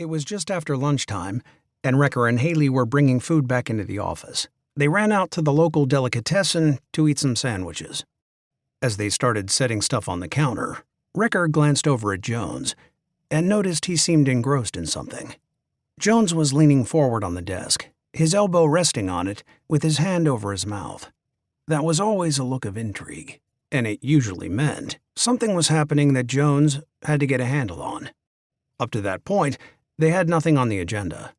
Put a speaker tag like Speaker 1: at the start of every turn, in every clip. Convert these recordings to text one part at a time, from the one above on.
Speaker 1: It was just after lunchtime, and Recker and Haley were bringing food back into the office. They ran out to the local delicatessen to eat some sandwiches. As they started setting stuff on the counter, Recker glanced over at Jones and noticed he seemed engrossed in something. Jones was leaning forward on the desk, his elbow resting on it, with his hand over his mouth. That was always a look of intrigue, and it usually meant something was happening that Jones had to get a handle on. Up to that point, they had nothing on the agenda.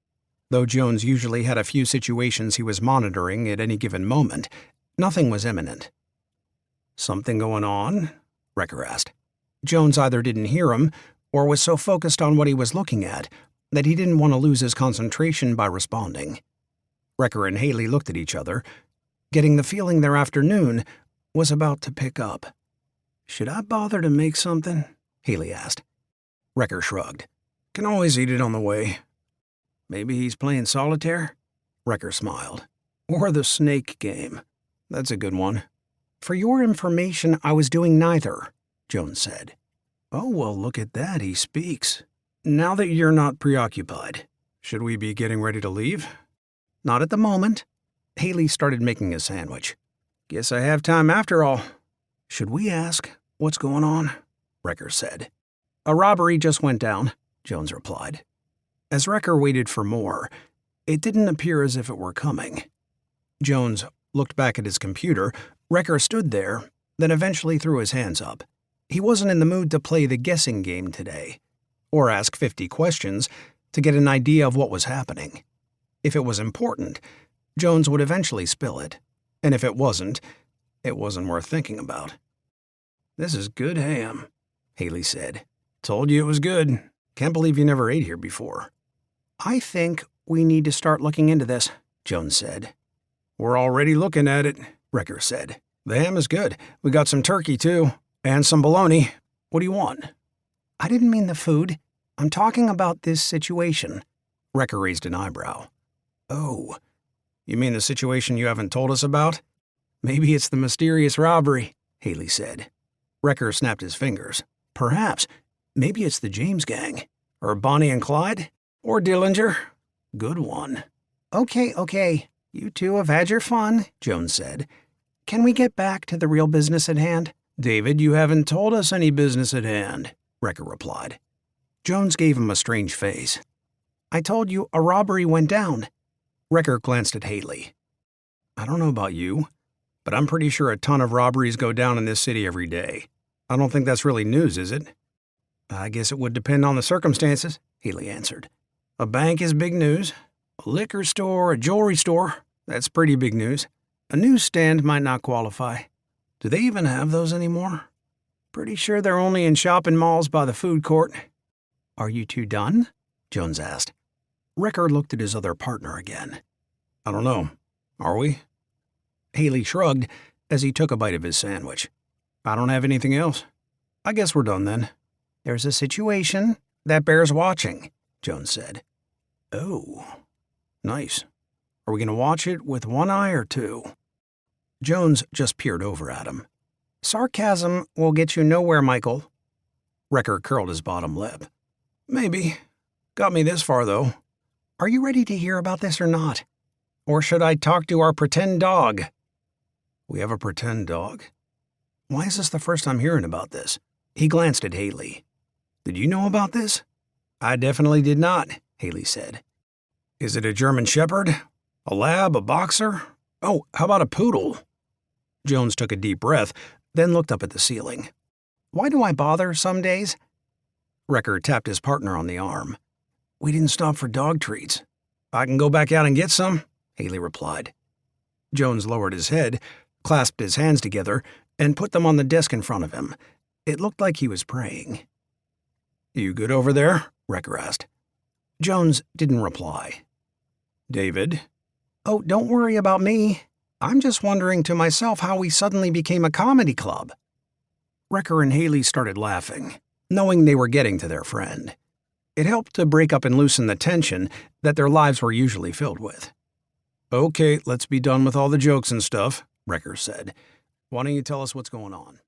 Speaker 1: Though Jones usually had a few situations he was monitoring at any given moment, nothing was imminent. "Something going on?" Recker asked. Jones either didn't hear him or was so focused on what he was looking at that he didn't want to lose his concentration by responding. Recker and Haley looked at each other, getting the feeling their afternoon was about to pick up. "Should I bother to make something?" Haley asked. Recker shrugged. "Can always eat it on the way." "Maybe he's playing solitaire?" Recker smiled. "Or the snake game. That's a good one." "For your information, I was doing neither," Jones said. "Oh, well, look at that, he speaks. Now that you're not preoccupied, should we be getting ready to leave?" "Not at the moment." Haley started making a sandwich. "Guess I have time after all." "Should we ask what's going on?" Recker said. "A robbery just went down," Jones replied. As Recker waited for more, it didn't appear as if it were coming. Jones looked back at his computer. Recker stood there, then eventually threw his hands up. He wasn't in the mood to play the guessing game today, or ask 50 questions to get an idea of what was happening. If it was important, Jones would eventually spill it, and if it wasn't worth thinking about. "This is good ham," Haley said. "Told you it was good. Can't believe you never ate here before." "I think we need to start looking into this," Jones said. "We're already looking at it," Recker said. "The ham is good. We got some turkey, too, and some bologna. What do you want?" "I didn't mean the food. I'm talking about this situation." Recker raised an eyebrow. "Oh, you mean the situation you haven't told us about? Maybe it's the mysterious robbery," Haley said. Recker snapped his fingers. "Perhaps. Maybe it's the James gang. Or Bonnie and Clyde. Or Dillinger. Good one." Okay. You two have had your fun," Jones said. "Can we get back to the real business at hand?" "David, you haven't told us any business at hand," Recker replied. Jones gave him a strange face. "I told you a robbery went down." Recker glanced at Haley. "I don't know about you, but I'm pretty sure a ton of robberies go down in this city every day. I don't think that's really news, is it?" "I guess it would depend on the circumstances," Haley answered. "A bank is big news. A liquor store, a jewelry store, that's pretty big news. A newsstand might not qualify. Do they even have those anymore? Pretty sure they're only in shopping malls by the food court." "Are you two done?" Jones asked. Recker looked at his other partner again. "I don't know. Are we?" Haley shrugged as he took a bite of his sandwich. "I don't have anything else. I guess we're done then." "There's a situation that bears watching," Jones said. "Oh, nice. Are we going to watch it with one eye or two?" Jones just peered over at him. "Sarcasm will get you nowhere, Michael." Recker curled his bottom lip. "Maybe. Got me this far, though." "Are you ready to hear about this or not? Or should I talk to our pretend dog?" "We have a pretend dog? Why is this the first I'm hearing about this?" He glanced at Haley. "Did you know about this?" "I definitely did not," Haley said. "Is it a German Shepherd? A lab? A boxer? Oh, how about a poodle?" Jones took a deep breath, then looked up at the ceiling. "Why do I bother some days?" Recker tapped his partner on the arm. "We didn't stop for dog treats." "I can go back out and get some," Haley replied. Jones lowered his head, clasped his hands together, and put them on the desk in front of him. It looked like he was praying. "You good over there?" Recker asked. Jones didn't reply. "David?" "Oh, don't worry about me. I'm just wondering to myself how we suddenly became a comedy club." Recker and Haley started laughing, knowing they were getting to their friend. It helped to break up and loosen the tension that their lives were usually filled with. "Okay, let's be done with all the jokes and stuff," Recker said. "Why don't you tell us what's going on?"